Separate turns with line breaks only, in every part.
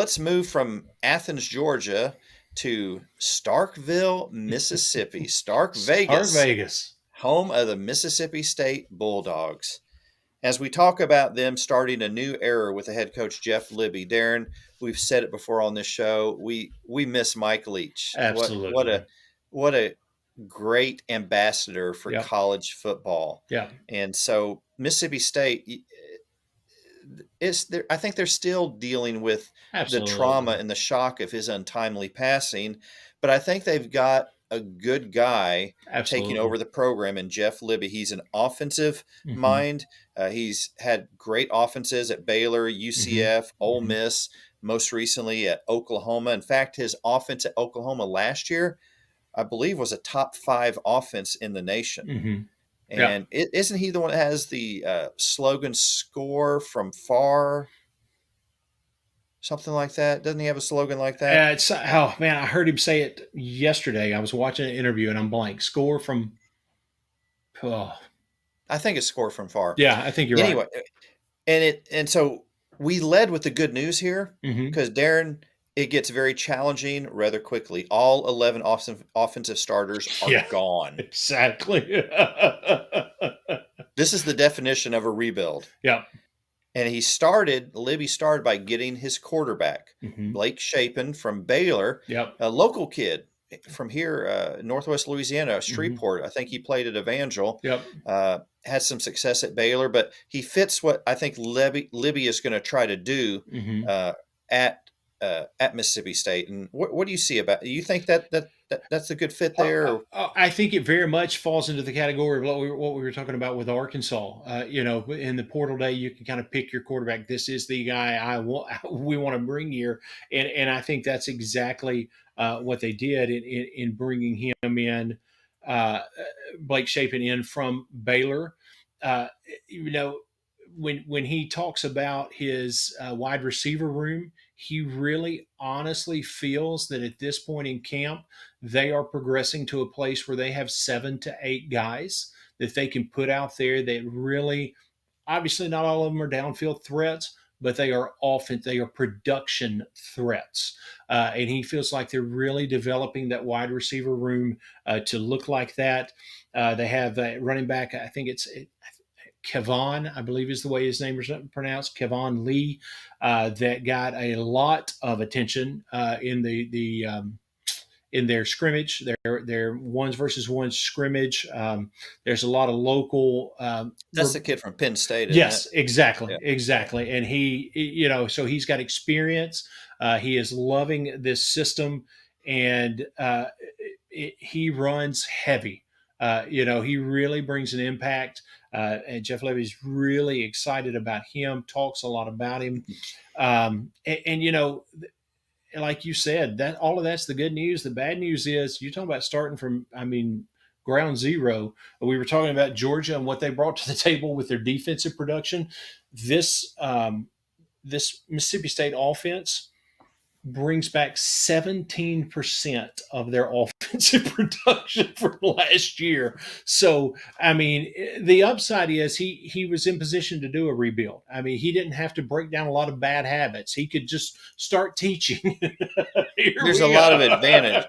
let's move from Athens, Georgia to Starkville, Mississippi. Stark
Start
Vegas,
Vegas.
home of the Mississippi State Bulldogs. As we talk about them starting a new era with the head coach Jeff Libby, Darren, we've said it before on this show. We miss Mike Leach.
Absolutely.
What a great ambassador for
Yep.
college football.
Yep.
And so Mississippi State is there. I think they're still dealing with the trauma
Absolutely.
and the shock of his untimely passing, but I think they've got a good guy taking
Absolutely.
over the program in Jeff Libby. He's an offensive
Hmm.
mind. He's had great offenses at Baylor,
Hmm.
UCF, Ole
Hmm.
Miss, most recently at Oklahoma. In fact, his offense at Oklahoma last year, I believe, was a top 5 offense in the nation.
Hmm. Yep.
And isn't he the one that has the slogan "Score from far"? Something like that. Doesn't he have a slogan like that?
It's oh man, I heard him say it yesterday. I was watching an interview and I'm blank. Score from oh
I think it's "Score from far."
yeah, I think you're right.
Anyway, and so we led with the good news here
Hmm.
because Darren, it gets very challenging rather quickly. All 11 offensive starters are
Yeah,
gone.
exactly.
This is the definition of a rebuild.
Yep.
And Libby started by getting his quarterback,
Hmm.
Blake Shapen from Baylor,
Yep.
a local kid from here, Northwest Louisiana,
Hmm.
Shreveport. I think he played at Evangel,
Yep.
had some success at Baylor, but he fits what I think Libby is going to try to do
Hmm.
uh, at Mississippi State. And what do you see about? Do you think that's a good fit there? Or?
I think it very much falls into the category of what we were talking about with Arkansas. In the portal day, you can kind of pick your quarterback. This is the guy I want. We want to bring here, and I think that's exactly what they did in bringing him in. Uh, Blake Shapen in from Baylor. Uh, you know, when he talks about his wide receiver room, he really honestly feels that at this point in camp they are progressing to a place where they have 7 to 8 guys that they can put out there that really, obviously, not all of them are downfield threats, but they are they are production threats. And he feels like they're really developing that wide receiver room to look like that. They have running back, I think it's Kevon, I believe is the way his name is pronounced, Kevon Lee, that got a lot of attention in their scrimmage, their ones versus ones scrimmage. There's a lot of local.
That's the kid from Penn State, isn't it?
Yes, exactly,
Yeah. Yeah.
exactly. And so he's got experience. He is loving this system, and he runs heavy. He really brings an impact. And Jeff Levy's really excited about him. Talks a lot about him. Like you said, that all of that's the good news. The bad news is you're talking about starting from, ground zero. We were talking about Georgia and what they brought to the table with their defensive production. This this Mississippi State offense brings back 17% of their offensive production from last year. So, the upside is he was in position to do a rebuild. He didn't have to break down a lot of bad habits. He could just start teaching. Here
There's a
we
lot of
go.
advantage.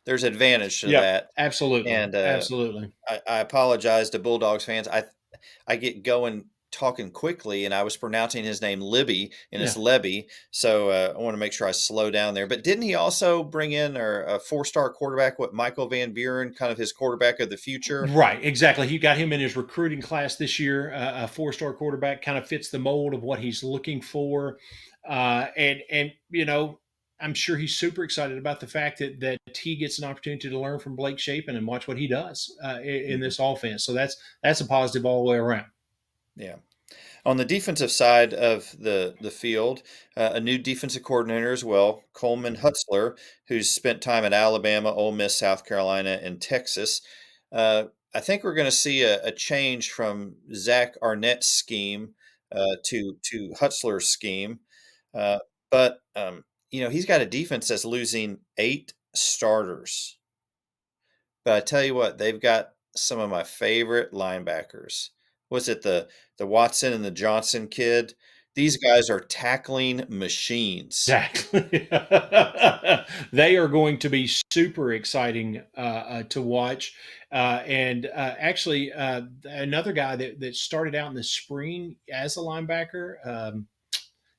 There's advantage to
Yep,
that.
absolutely.
And
Absolutely.
I apologize to Bulldogs fans. I get going talking quickly, and I was pronouncing his name Libby, and it's
Yeah.
Lebby. So I want to make sure I slow down there. But didn't he also bring in a 4-star quarterback, Michael Van Buren, kind of his quarterback of the future?
Right, exactly. He got him in his recruiting class this year. A four-star quarterback kind of fits the mold of what he's looking for, and I'm sure he's super excited about the fact that he gets an opportunity to learn from Blake Shapen and watch what he does in
Mhm.
this offense. So that's a positive all the way around.
Yeah. On the defensive side of the field, a new defensive coordinator as well, Coleman Hutzler, who's spent time at Alabama, Ole Miss, South Carolina, and Texas. I think we're going to see a change from Zach Arnett's scheme to Hutzler's scheme. Uh, but he's got a defense that's losing 8 starters. But I tell you what, they've got some of my favorite linebackers. Was it the Watson and the Johnson kid? These guys are tackling machines.
Exactly. They are going to be super exciting to watch. Actually, another guy that started out in the spring as a linebacker,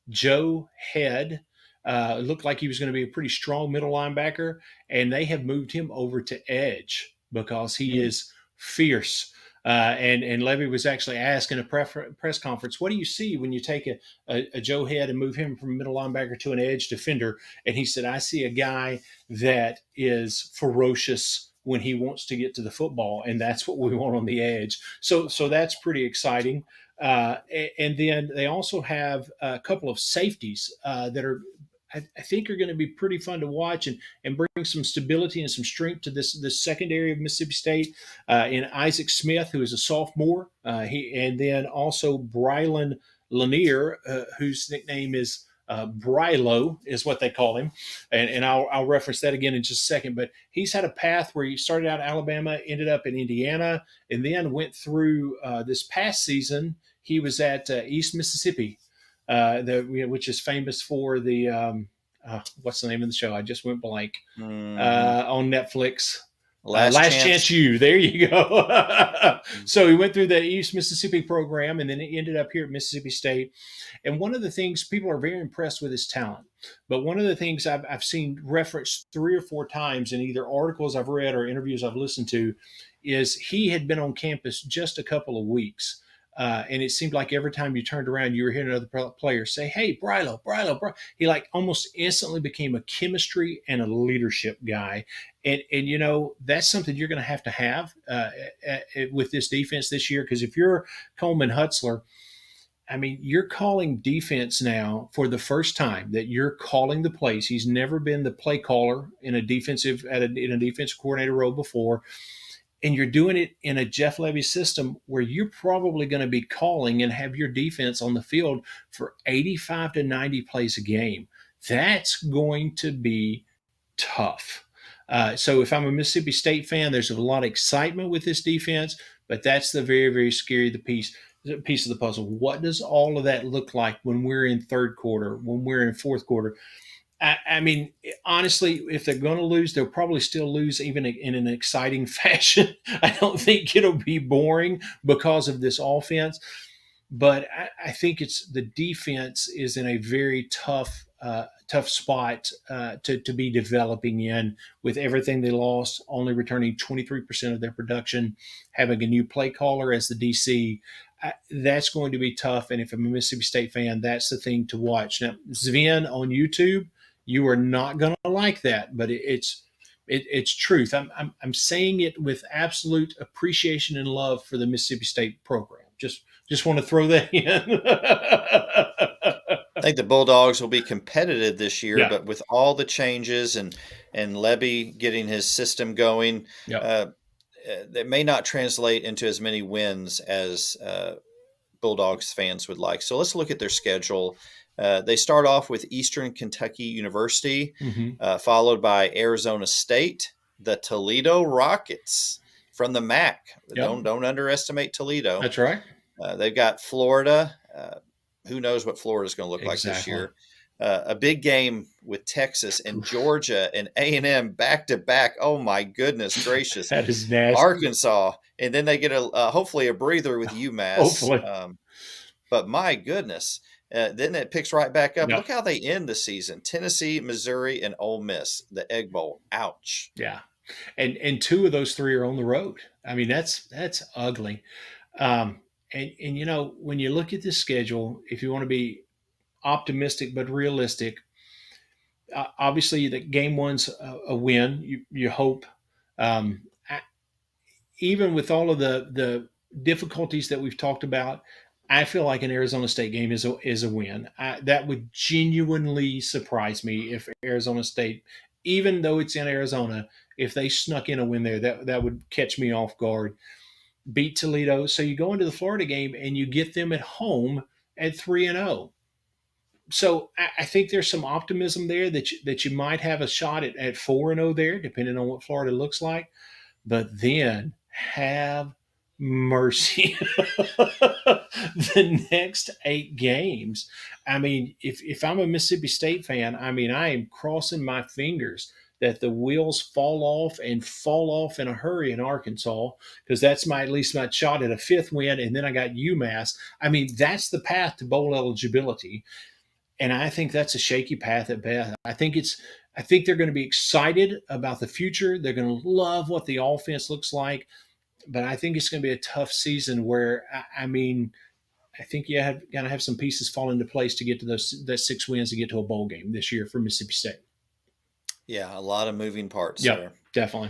Joe Head. It looked like he was going to be a pretty strong middle linebacker, and they have moved him over to edge because he
Mm.
is fierce. And Levy was actually asked in a press conference, "What do you see when you take a Joe Head and move him from a middle linebacker to an edge defender?" And he said, "I see a guy that is ferocious when he wants to get to the football, and that's what we want on the edge." So that's pretty exciting. And then they also have a couple of safeties that are, I think, are going to be pretty fun to watch and bring some stability and some strength to this secondary of Mississippi State. In Isaac Smith, who is a sophomore, and then also Brylan Lanier, whose nickname is Brylo, is what they call him, and I'll reference that again in just a second. But he's had a path where he started out at Alabama, ended up in Indiana, and then went through this past season. He was at East Mississippi, which is famous for the what's the name of the show? I just went blank.
Mhm.
On Netflix.
Last
Last Chance
Chance.
You. There you go.
Mm.
So he went through the East Mississippi program, and then he ended up here at Mississippi State. And one of the things people are very impressed with his talent. But one of the things I've seen referenced 3 or 4 times in either articles I've read or interviews I've listened to is he had been on campus just a couple of weeks. And it seemed like every time you turned around, you were hearing another player say, "Hey, Brylo, Brylo, Brylo." He like almost instantly became a chemistry and a leadership guy. And that's something you're going to have with this defense this year. Because if you're Coleman Hutzler, I mean, you're calling defense now for the first time that you're calling the plays. He's never been the play caller in a defensive coordinator role before, and you're doing it in a Jeff Lebby system where you're probably going to be calling and have your defense on the field for 85 to 90 plays a game. That's going to be tough. So if I'm a Mississippi State fan, there's a lot of excitement with this defense, but that's the very, very scary piece of the puzzle. What does all of that look like when we're in third quarter, when we're in fourth quarter? I mean, honestly, if they're going to lose, they'll probably still lose even in an exciting fashion. I don't think it'll be boring because of this offense, but I think it's the defense is in a very tough spot to be developing in with everything they lost, only returning 23% of their production, having a new play caller as the DC. That's going to be tough. And if I'm a Mississippi State fan, that's the thing to watch. Now, Sven on YouTube, you are not going to like that, but it's truth. I'm saying it with absolute appreciation and love for the Mississippi State program. Just want to throw that in.
I think the Bulldogs will be competitive this year,
Yeah.
but with all the changes and Lebby getting his system going,
Yep.
uh, that may not translate into as many wins as Bulldogs fans would like. So let's look at their schedule. They start off with Eastern Kentucky University,
Mm-hmm.
followed by Arizona State, the Toledo Rockets from the MAC.
Yep.
Don't underestimate Toledo.
That's right.
They've got Florida. Who knows what Florida is going to look like this
Exactly.
year? A big game with Texas and Georgia and A&M back to back. Oh my goodness gracious!
That is nasty.
Arkansas, and then they get hopefully a breather with UMass.
Hopefully.
But my goodness, then it picks right back up.
Yeah.
Look how they end the season: Tennessee, Missouri, and Ole Miss. The Egg Bowl. Ouch.
Yeah. And two of those three are on the road. I mean, that's ugly. And when you look at this schedule, if you want to be optimistic but realistic, obviously the game one's a win. You hope. Um, Even with all of the difficulties that we've talked about, I feel like an Arizona State game is a win. That would genuinely surprise me if Arizona State, even though it's in Arizona, if they snuck in a win there, that would catch me off guard. Beat Toledo, so you go into the Florida game and you get them at home at 3-0. So I think there's some optimism there that you might have a shot at 4-0 there, depending on what Florida looks like. But then have Mercy. The next 8 games. I mean, if I'm a Mississippi State fan, I mean, I am crossing my fingers that the wheels fall off and fall off in a hurry in Arkansas, because that's my at least my shot at a fifth win. And then I got UMass. I mean, that's the path to bowl eligibility. And I think that's a shaky path at best. I think they're going to be excited about the future. They're going to love what the offense looks like, but I think it's going to be a tough season where I mean, I think you have got to have some pieces fall into place to get to those 6 wins to get to a bowl game this year for Mississippi State.
Yeah, a lot of moving parts
Yep,
there.
definitely.